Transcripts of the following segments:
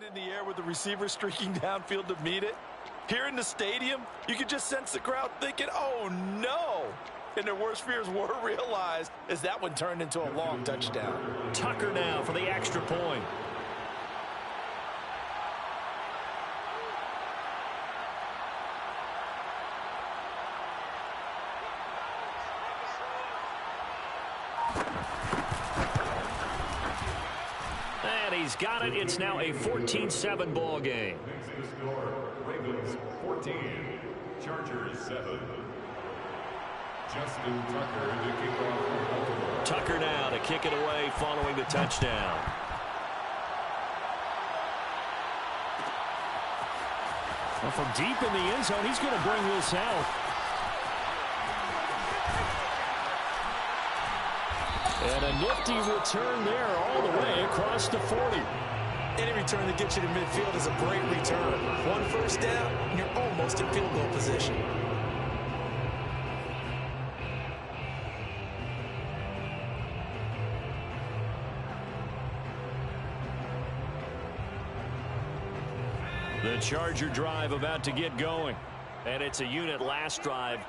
in the air with the receiver streaking downfield to meet it. Here in the stadium, you could just sense the crowd thinking, oh, no. And their worst fears were realized as that one turned into a long touchdown. Tucker now for the extra point. And he's got it. It's now a 14-7 ball game. Ravens 14, Chargers 7. Justin Tucker to kick off. Tucker now to kick it away following the touchdown. Well, from deep in the end zone, he's going to bring this out. And a nifty return there all the way across the 40. Any return that gets you to midfield is a great return. One first down, and you're almost in field goal position. The Charger drive about to get going. And it's a unit last drive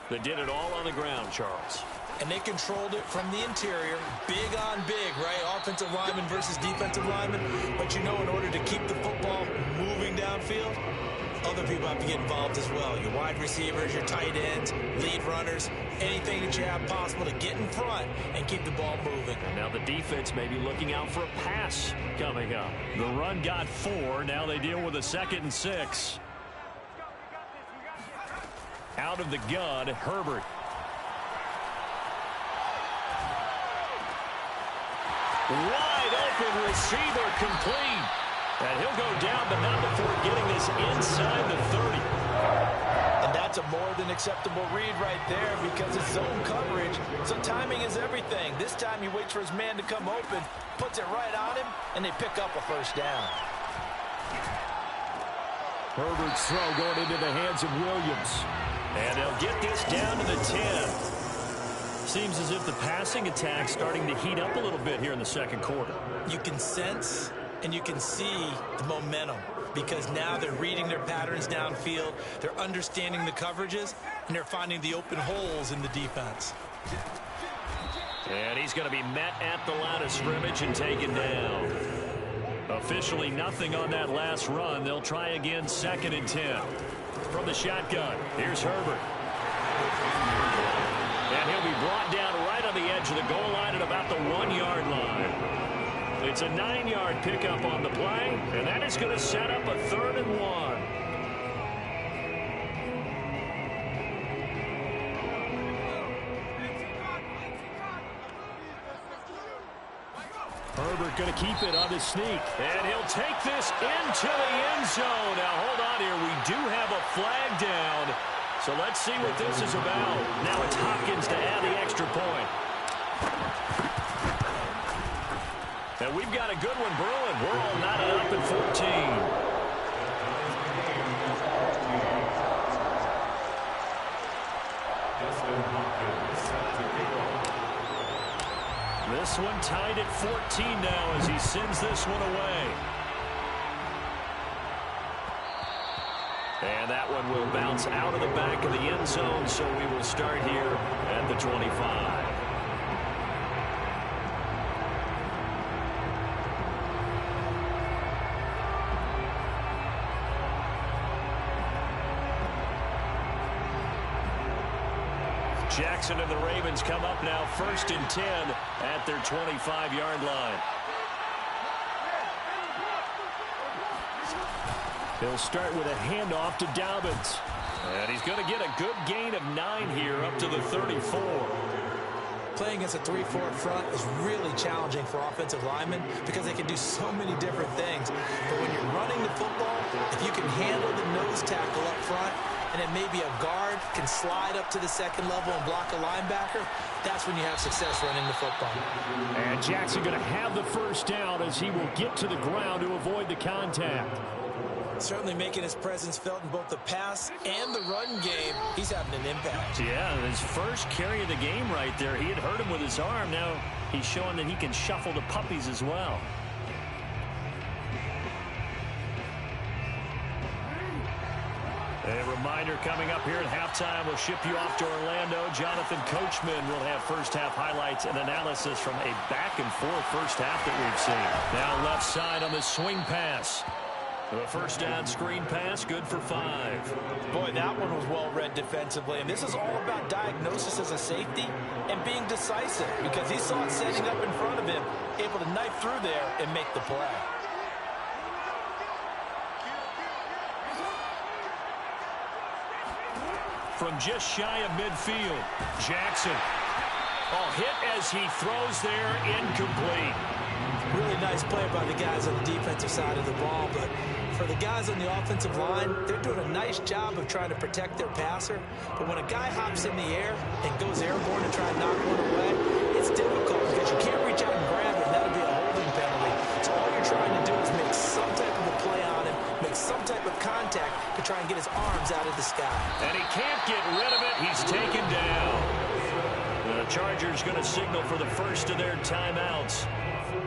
that did it all on the ground, Charles. And they controlled it from the interior. Big on big, right? Offensive lineman versus defensive lineman. But you know, in order to keep the football moving downfield, other people have to get involved as well. Your wide receivers, your tight ends, lead runners, anything that you have possible to get in front and keep the ball moving. Now the defense may be looking out for a pass coming up. The run got 4. Now they deal with a 2nd and 6. Out of the gun, Herbert. Wide open receiver complete. And he'll go down, but not before getting this inside the 30. And that's a more than acceptable read right there because it's zone coverage. So timing is everything. This time he waits for his man to come open, puts it right on him, and they pick up a first down. Herbert's throw going into the hands of Williams. And they'll get this down to the 10. Seems as if the passing attack's starting to heat up a little bit here in the second quarter. You can sense and you can see the momentum because now they're reading their patterns downfield, they're understanding the coverages, and they're finding the open holes in the defense. And he's going to be met at the line of scrimmage and taken down. Officially nothing on that last run. They'll try again 2nd and 10. From the shotgun, here's Herbert. And he'll be brought down right on the edge of the goal line at about the 1-yard line. It's a 9-yard pickup on the play, and that is going to set up a 3rd and 1. Herbert going to keep it on the sneak. And he'll take this into the end zone. Now, hold on here. We do have a flag down. So let's see what this is about. Now it's Hopkins to add the extra point. And we've got a good one brewing. We're all knotted up at 14. This one tied at 14 now as he sends this one away. And that one will bounce out of the back of the end zone, so we will start here at the 25. Jackson and the Ravens come up now 1st and 10 at their 25-yard line. He'll start with a handoff to Dobbins. And he's going to get a good gain of 9 here up to the 34. Playing against a 3-4 front is really challenging for offensive linemen because they can do so many different things. But when you're running the football, if you can handle the nose tackle up front, and then maybe a guard can slide up to the 2nd level and block a linebacker, that's when you have success running the football. And Jackson going to have the first down as he will get to the ground to avoid the contact. Certainly making his presence felt in both the pass and the run game. He's having an impact. Yeah, his first carry of the game right there. He had hurt him with his arm. Now he's showing that he can shuffle the puppies as well. A reminder coming up here at halftime, we'll ship you off to Orlando. Jonathan Coachman will have first-half highlights and analysis from a back-and-forth first half that we've seen. Now left side on the swing pass. The first down screen pass, good for 5. Boy, that one was well read defensively. And this is all about diagnosis as a safety and being decisive, because he saw it setting up in front of him, able to knife through there and make the play. From just shy of midfield, Jackson. Oh, hit as he throws there, incomplete. Really nice play by the guys on the defensive side of the ball, but for the guys on the offensive line, they're doing a nice job of trying to protect their passer. But when a guy hops in the air and goes airborne to try and knock one away, it's difficult because you can't reach out and grab it, and that'll be a holding penalty. So all you're trying to do is make some type of a play on him, make some type of contact to try and get his arms out of the sky. And he can't get rid of it. He's taken down. The Chargers going to signal for the first of their timeouts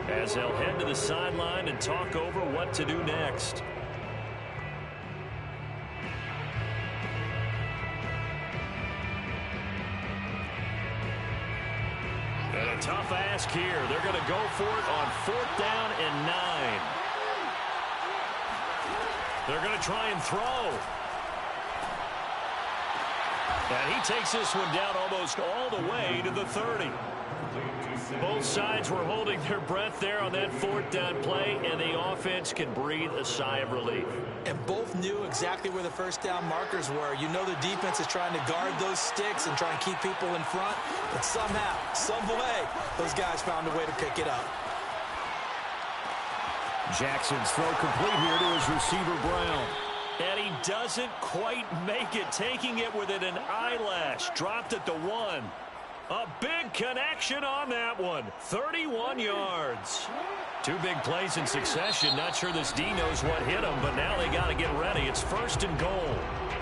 as they'll head to the sideline and talk over what to do next. And a tough ask here. They're going to go for it on 4th down and 9. They're going to try and throw. And he takes this one down almost all the way to the 30. Both sides were holding their breath there on that 4th down play, and the offense can breathe a sigh of relief. And both knew exactly where the first down markers were. You know the defense is trying to guard those sticks and try and keep people in front, but somehow, some way, those guys found a way to pick it up. Jackson's throw complete here to his receiver, Brown. And he doesn't quite make it, taking it within an eyelash. Dropped at the 1. A big connection on that one. 31 yards. 2 big plays in succession. Not sure this D knows what hit him, but now they got to get ready. It's 1st and goal.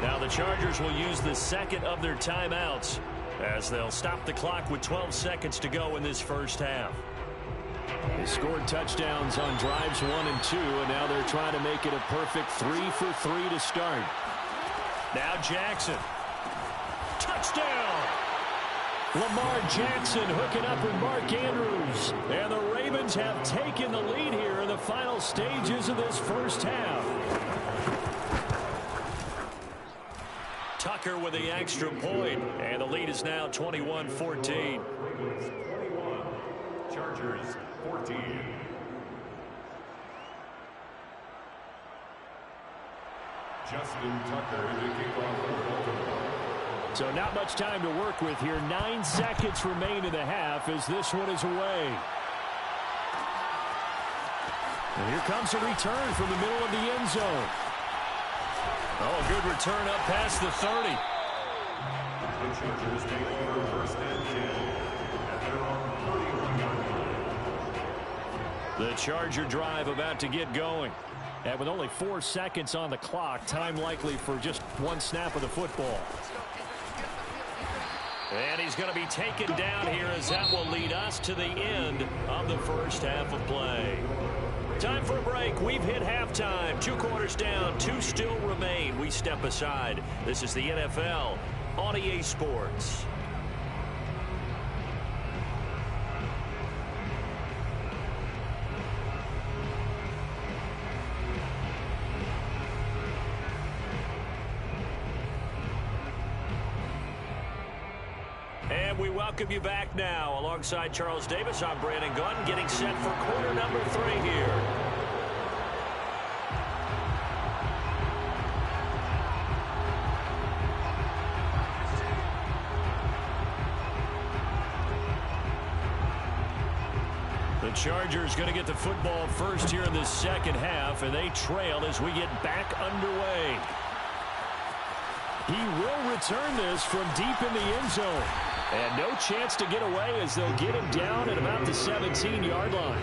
Now the Chargers will use the second of their timeouts as they'll stop the clock with 12 seconds to go in this first half. They scored touchdowns on drives 1 and 2, and now they're trying to make it a perfect 3 for 3 to start. Now Jackson. Touchdown! Lamar Jackson hooking up with Mark Andrews. And the Ravens have taken the lead here in the final stages of this first half. Tucker with the extra point, and the lead is now 21-14. 21, Chargers 14. Justin Tucker, the kickoff for Baltimore. So not much time to work with here. 9 seconds remain in the half as this one is away. And here comes a return from the middle of the end zone. Oh, good return up past the 30. The Chargers take over 1st and 10 at their own 31-yard line. The Charger drive about to get going. And with only 4 seconds on the clock, time likely for just 1 snap of the football. And he's going to be taken down here as that will lead us to the end of the first half of play. Time for a break. We've hit halftime. 2 quarters down. 2 still remain. We step aside. This is the NFL on EA Sports. And we welcome you back now. Alongside Charles Davis, I'm Brandon Gunn, getting set for quarter number 3 here. The Chargers going to get the football first here in the second half, and they trail as we get back underway. He will return this from deep in the end zone. And no chance to get away as they'll get him down at about the 17-yard line.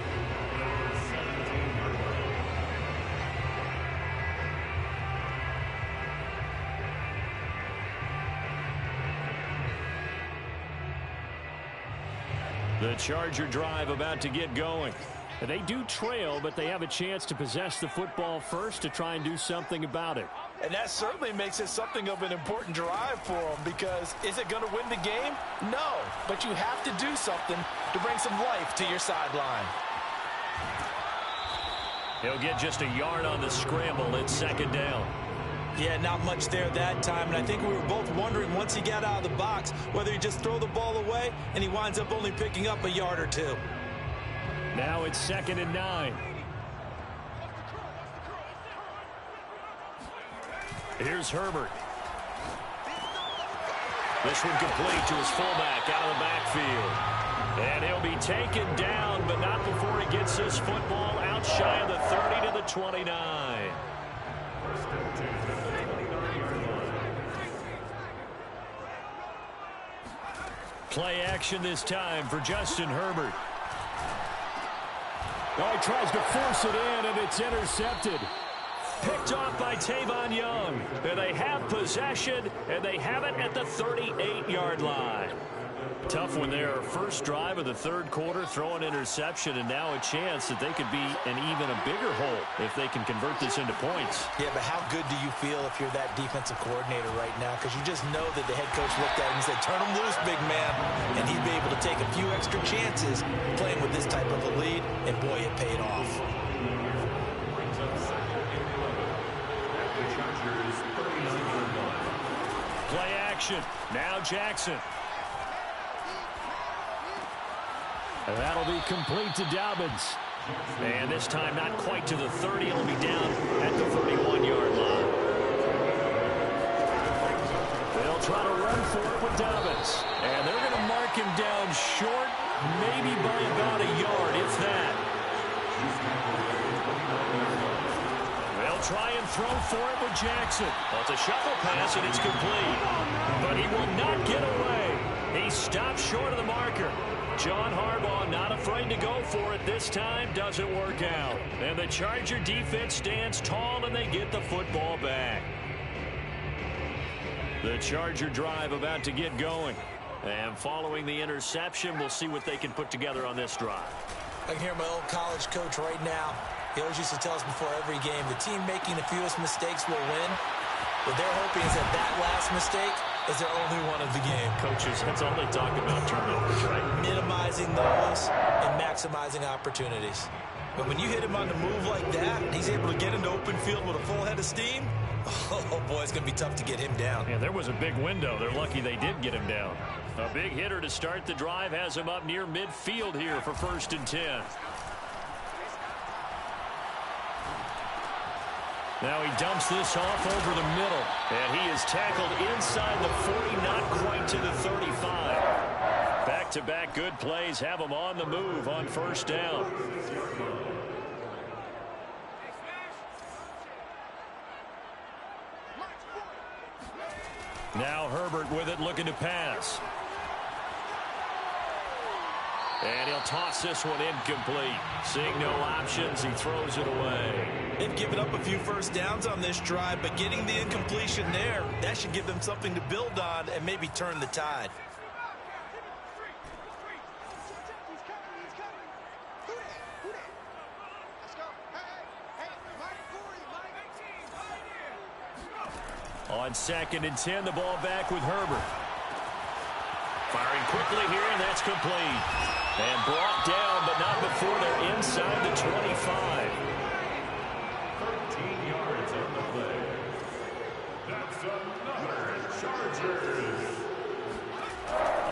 The Charger drive about to get going. They do trail, but they have a chance to possess the football first to try and do something about it. And that certainly makes it something of an important drive for them, because is it going to win the game? No, but you have to do something to bring some life to your sideline. He'll get just a yard on the scramble. It's second down. Yeah, not much there that time, and I think we were both wondering once he got out of the box whether he just throw the ball away, and he winds up only picking up a yard or two. Now it's 2nd and 9. Here's Herbert. This one complete to his fullback out of the backfield. And he'll be taken down, but not before he gets his football out shy of the 30 to the 29. Play action this time for Justin Herbert. Oh, he tries to force it in, and it's intercepted. Picked off by Tavon Young. And they have possession, and they have it at the 38-yard line. Tough one there. First drive of the third quarter, throw an interception, and now a chance that they could be in even a bigger hole if they can convert this into points. Yeah, but how good do you feel if you're that defensive coordinator right now? Because you just know that the head coach looked at him and said, turn him loose, big man. And he'd be able to take a few extra chances playing with this type of a lead, and boy, it paid off. Play action. Now Jackson. And that'll be complete to Dobbins. And this time not quite to the 30. It'll be down at the 31-yard line. They'll try to run for it with Dobbins. And they're going to mark him down short, maybe by about a yard, if that. They'll try and throw for it with Jackson. Well, it's a shuffle pass, and it's complete. But he will not get away. He stopped short of the marker. John Harbaugh not afraid to go for it this time. Doesn't work out. And the Charger defense stands tall, and they get the football back. The Charger drive about to get going. And following the interception, we'll see what they can put together on this drive. I can hear my old college coach right now. He always used to tell us before every game, the team making the fewest mistakes will win. What they're hoping is that last mistake is their only one of the game. Coaches, that's all they talk about, turnovers, right? Minimizing those and maximizing opportunities. But when you hit him on the move like that, and he's able to get into open field with a full head of steam, oh boy, it's going to be tough to get him down. Yeah, there was a big window. They're lucky they did get him down. A big hitter to start the drive has him up near midfield here for 1st and 10. Now he dumps this off over the middle. And he is tackled inside the 40, not quite to the 35. Back-to-back good plays have him on the move on 1st down. Now Herbert with it, looking to pass. And he'll toss this one incomplete. Seeing no options, he throws it away. They've given up a few first downs on this drive, but getting the incompletion there, that should give them something to build on and maybe turn the tide. On 2nd and 10, the ball back with Herbert. Firing quickly here, and that's complete. And brought down, but not before they're inside the 25. 13 yards on the play. That's another Chargers.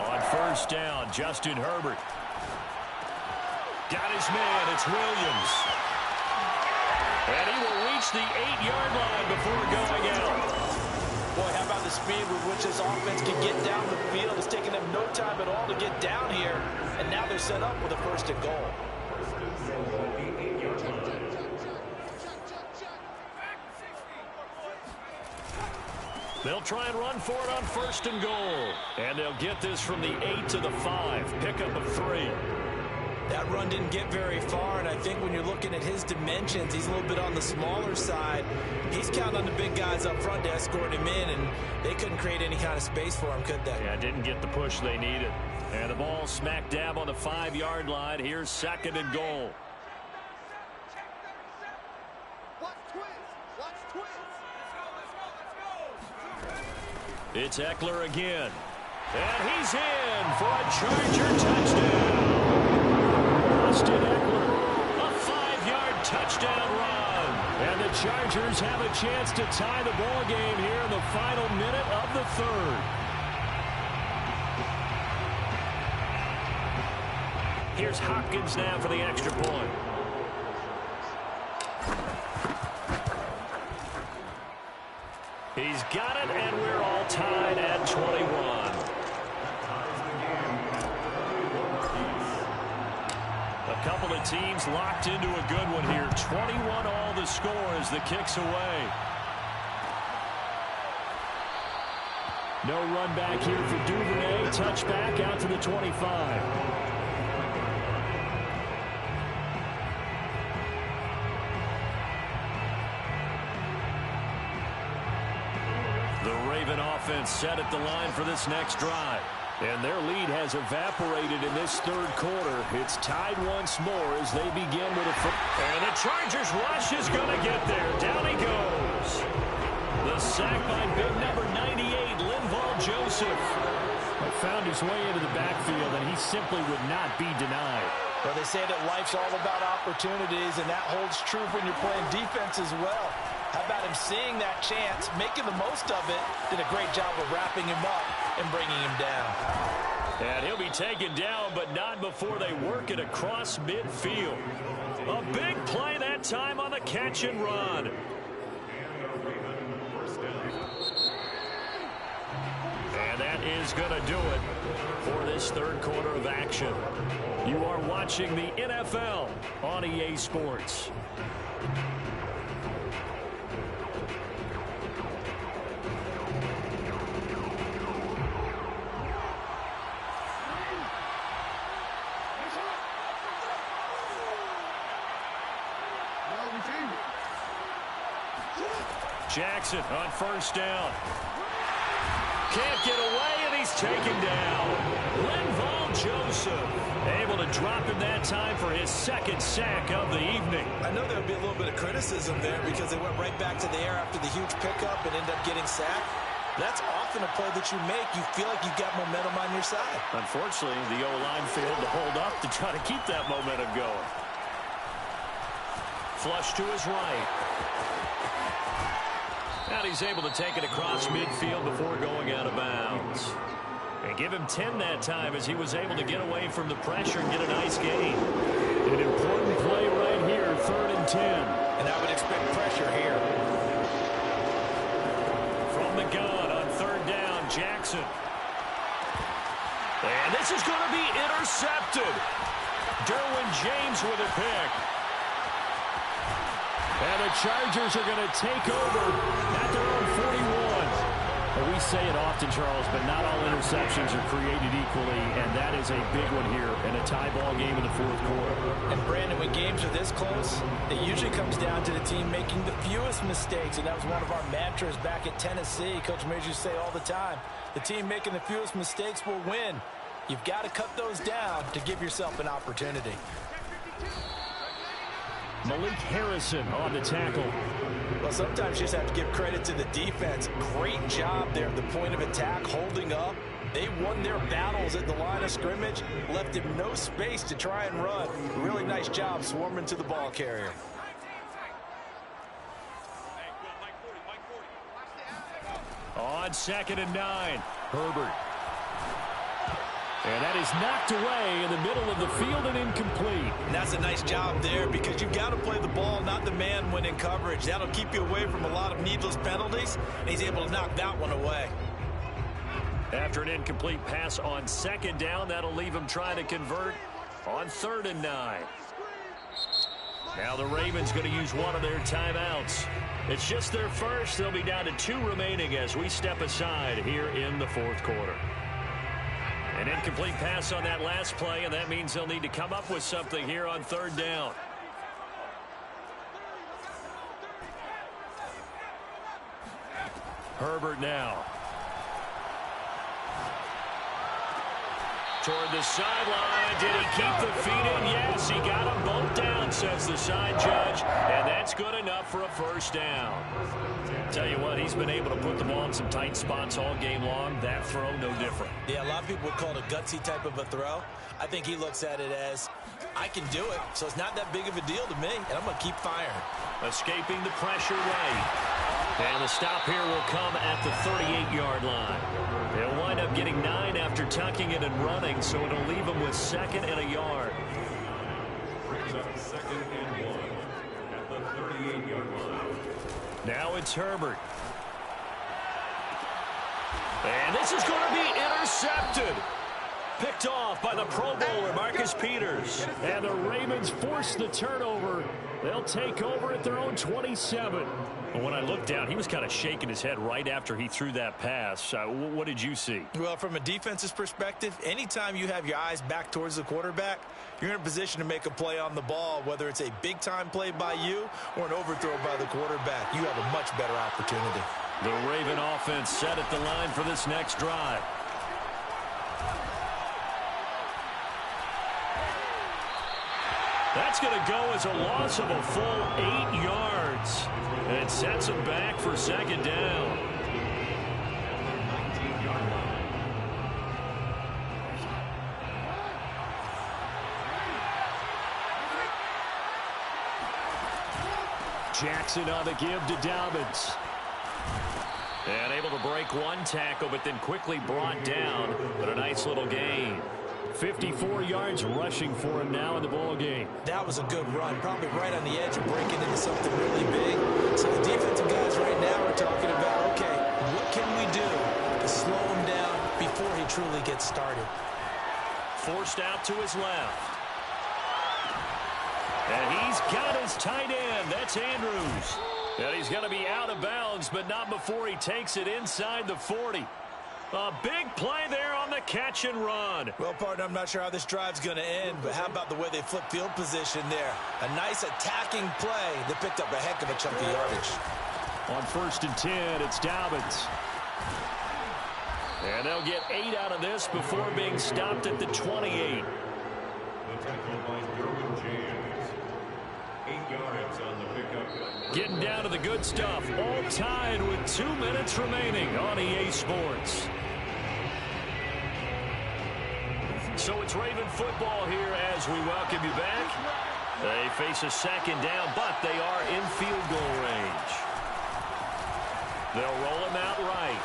On 1st down, Justin Herbert. Got his man, it's Williams. And he will reach the 8-yard line before going out. Boy, how about the speed with which this offense can get down the field? It's taken them no time at all to get down here, and now they're set up with a 1st and goal. They'll try and run for it on 1st and goal. And they'll get this from the 8 to the 5. Pickup of 3. That run didn't get very far, and I think when you're looking at his dimensions, he's a little bit on the smaller side. He's counting on the big guys up front to escort him in, and they couldn't create any kind of space for him, could they? Yeah, didn't get the push they needed. And the ball smack dab on the 5-yard line. Here's 2nd and goal. It's Eckler again. And he's in for a Charger touchdown. Austin Eckler, a 5-yard touchdown run. And the Chargers have a chance to tie the ball game here in the final minute of the third. Here's Hopkins now for the extra point. He's got it, and we're all tied at 21. A couple of teams locked into a good one here. 21 all the score as the kick's away. No run back here for Duvernay. Touchback out to the 25. The Raven offense set at the line for this next drive. And their lead has evaporated in this third quarter. It's tied once more as they begin with a... And the Chargers rush is going to get there. Down he goes. The sack by big number 98, Linval Joseph. Found his way into the backfield, and he simply would not be denied. Well, they say that life's all about opportunities, and that holds true when you're playing defense as well. How about him seeing that chance, making the most of it, did a great job of wrapping him up and bringing him down. And he'll be taken down, but not before they work it across midfield. A big play that time on the catch and run. And that is going to do it for this third quarter of action. You are watching the NFL on EA Sports. Jackson on first down. Can't get away, and he's taken down. Linval Joseph able to drop him that time for his second sack of the evening. I know there would be a little bit of criticism there because they went right back to the air after the huge pickup and ended up getting sacked. That's often a play that you make. You feel like you've got momentum on your side. Unfortunately, the O-line failed to hold up to try to keep that momentum going. Flush to his right. Now he's able to take it across midfield before going out of bounds. And give him 10 that time as he was able to get away from the pressure and get a nice gain. An important play right here, 3rd and 10. And I would expect pressure here. From the gun on 3rd down, Jackson. And this is going to be intercepted. Derwin James with a pick. And the Chargers are going to take over at their own 41. Well, we say it often, Charles, but not all interceptions are created equally, and that is a big one here in a tie ball game in the 4th quarter. And, Brandon, when games are this close, it usually comes down to the team making the fewest mistakes, and that was one of our mantras back at Tennessee. Coach Mears used to say all the time, the team making the fewest mistakes will win. You've got to cut those down to give yourself an opportunity. Malik Harrison on the tackle. Well, sometimes you just have to give credit to the defense. Great job there at the point of attack, holding up. They won their battles at the line of scrimmage, left him no space to try and run. Really nice job swarming to the ball carrier. On 2nd and 9, Herbert. And that is knocked away in the middle of the field and incomplete. And that's a nice job there because you've got to play the ball, not the man when in coverage. That'll keep you away from a lot of needless penalties, and he's able to knock that one away. After an incomplete pass on 2nd down, that'll leave him trying to convert on 3rd and 9. Now the Ravens going to use one of their timeouts. It's just their first. They'll be down to 2 remaining as we step aside here in the 4th quarter. An incomplete pass on that last play, and that means they'll need to come up with something here on 3rd down. Herbert now. toward the sideline. Did he keep the feet in? Yes, he got them both down, says the side judge. And that's good enough for a first down. Tell you what, he's been able to put the ball in some tight spots all game long. That throw, no different. Yeah, a lot of people would call it a gutsy type of a throw. I think he looks at it as, I can do it, so it's not that big of a deal to me, and I'm going to keep firing. Escaping the pressure right. And the stop here will come at the 38-yard line. They'll wind up getting 9 after tucking it and running, so it'll leave them with 2nd and a yard. Brings up 2nd and 1 at the 38-yard line. Now it's Herbert. And this is going to be intercepted. Picked off by the Pro Bowler, Marcus Peters. And the Ravens force the turnover. They'll take over at their own 27. Well, when I looked down, he was kind of shaking his head right after he threw that pass. What did you see? Well, from a defense's perspective, anytime you have your eyes back towards the quarterback, you're in a position to make a play on the ball, whether it's a big-time play by you or an overthrow by the quarterback. You have a much better opportunity. The Raven offense set at the line for this next drive. That's going to go as a loss of a full 8 yards. And it sets them back for 2nd down. Jackson on the give to Dobbins. And able to break one tackle, but then quickly brought down. But a nice little gain. 54 yards rushing for him now in the ball game. That was a good run, probably right on the edge of breaking into something really big. So the defensive guys right now are talking about, okay, what can we do to slow him down before he truly gets started? Forced out to his left. And he's got his tight end. That's Andrews. And he's going to be out of bounds, but not before he takes it inside the 40. A big play there on the catch and run. Well, partner, I'm not sure how this drive's going to end, but how about the way they flip field position there? A nice attacking play that picked up a heck of a chunk of yardage. On 1st and 10, it's Dobbins. And they'll get 8 out of this before being stopped at the 28. The tackle by Derwin James. 8 yards on the pickup. Getting down to the good stuff. All tied with 2 minutes remaining on EA Sports. So it's Raven football here as we welcome you back. They face a 2nd down, but they are in field goal range. They'll roll him out right.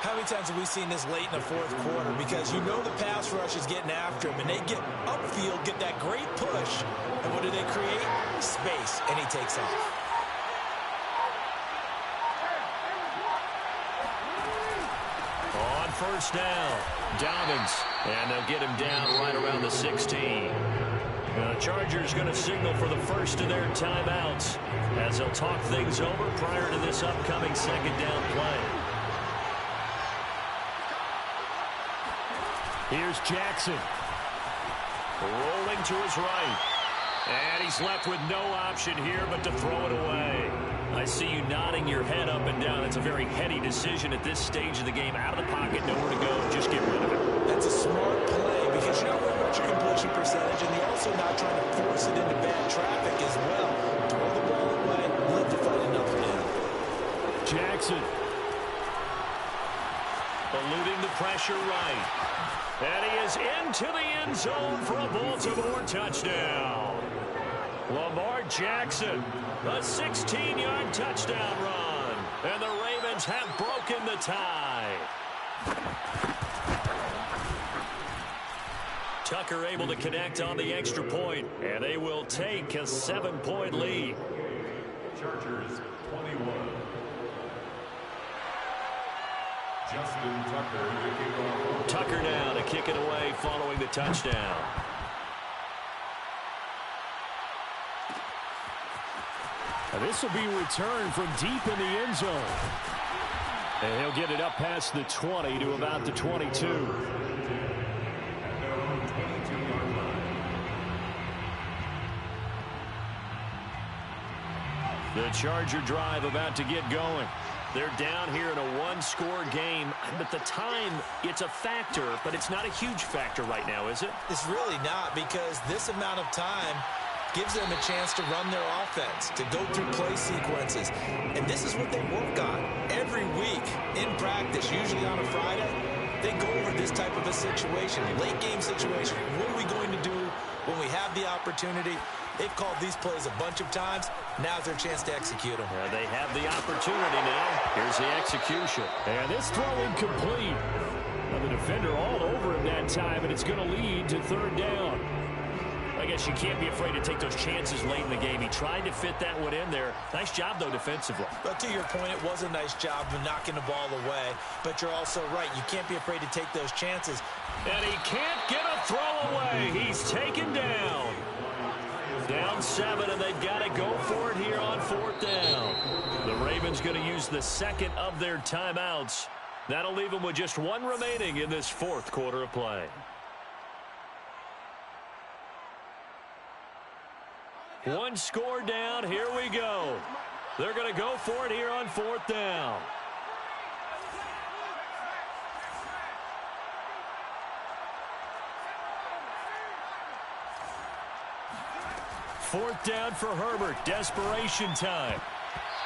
How many times have we seen this late in the 4th quarter? Because you know the pass rush is getting after him, and they get upfield, get that great push. And what do they create? Space, and he takes off. On 1st down, Dobbins. And they'll get him down right around the 16. The Chargers going to signal for the first of their timeouts as they'll talk things over prior to this upcoming 2nd down play. Here's Jackson. Rolling to his right. And he's left with no option here but to throw it away. I see you nodding your head up and down. It's a very heady decision at this stage of the game. Out of the pocket, nowhere to go. Just get rid of it. That's a smart play because you're not worried about your completion percentage, and you're also not trying to force it into bad traffic as well. Throw the ball away, live to fight another down. Jackson. Eluding the pressure right. And he is into the end zone for a Baltimore touchdown. Lamar Jackson, a 16-yard touchdown run. And the Ravens have broken the tie. Tucker able to connect on the extra point, and they will take a 7-point lead. Chargers 21. Justin Tucker to kick off. Tucker now to kick it away following the touchdown. And this will be returned from deep in the end zone. And he'll get it up past the 20 to about the 22. The Charger drive about to get going. They're down here in a one-score game, but the time, it's a factor, but it's not a huge factor right now, is it? It's really not, because this amount of time gives them a chance to run their offense, to go through play sequences. And this is what they work on every week in practice, usually on a Friday. They go over this type of a situation, late game situation. What are we going to do when we have the opportunity? They've called these plays a bunch of times. Now's their chance to execute them. Yeah, they have the opportunity now. Here's the execution. And this throw incomplete. Well, the defender all over him that time, and it's going to lead to third down. I guess you can't be afraid to take those chances late in the game. He tried to fit that one in there. Nice job, though, defensively. But to your point, it was a nice job of knocking the ball away. But you're also right. You can't be afraid to take those chances. And he can't get a throw away. He's taken down. Down 7, and they've got to go for it here on fourth down. The Ravens going to use the second of their timeouts. That'll leave them with just one remaining in this fourth quarter of play. One score down. Here we go. They're going to go for it here on fourth down. Fourth down for Herbert. Desperation time.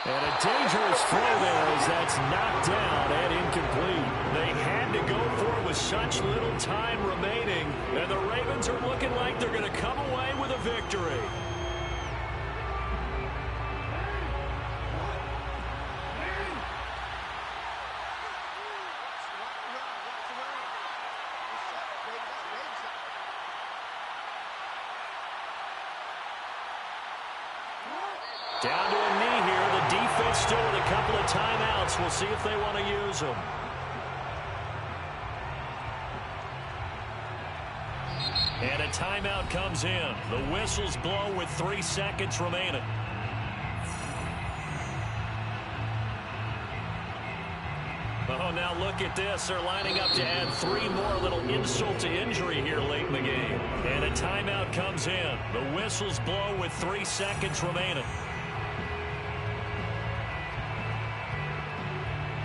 And a dangerous throw there as that's knocked down and incomplete. They had to go for it with such little time remaining. And the Ravens are looking like they're going to come away with a victory. Down to a knee here. The defense still with a couple of timeouts. We'll see if they want to use them. And a timeout comes in. The whistles blow with 3 seconds remaining. Oh, now look at this. They're lining up to add 3 more, a little insult to injury here late in the game. And a timeout comes in. The whistles blow with 3 seconds remaining.